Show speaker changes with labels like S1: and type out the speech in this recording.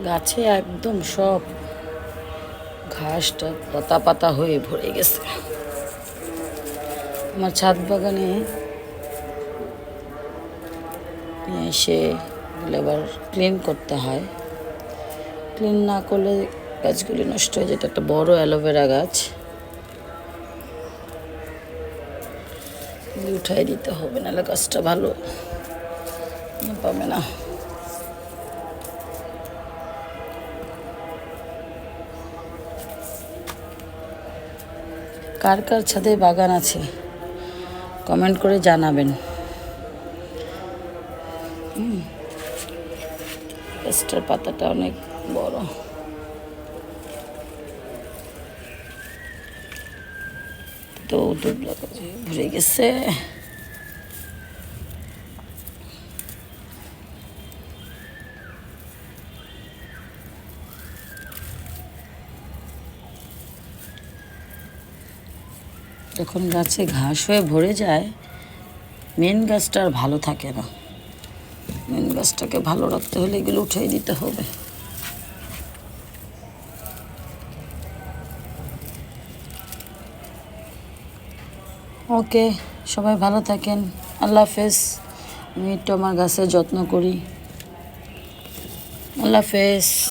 S1: গাছে একদম সব ঘাসটা পাতা পাতা হয়ে ভরে গেছে। আমার ছাদ বাগানে নিয়ে এসে এগুলো আবার ক্লিন করতে হয়। ক্লিন না করলে গাছগুলি নষ্ট হয়ে যেত। একটা বড় অ্যালোভেরা গাছ, উঠাই দিতে হবে, নাহলে গাছটা ভালো পাবে না। কার কার ছাদে বাগান আছে কমেন্ট করে জানাবেন। গাছটার পাতাটা অনেক বড়। তো ভরে গেছে। যখন গাছে ঘাস হয়ে ভরে যায়, মেন গাছটা আর ভালো থাকে না। মেন গাছটাকে ভালো রাখতে হলে এগুলো উঠিয়ে দিতে হবে। ওকে, সবাই ভালো থাকেন। আল্লাহ হাফেজ। আমি একটু আমার গাছের যত্ন করি। আল্লাহ হাফেজ।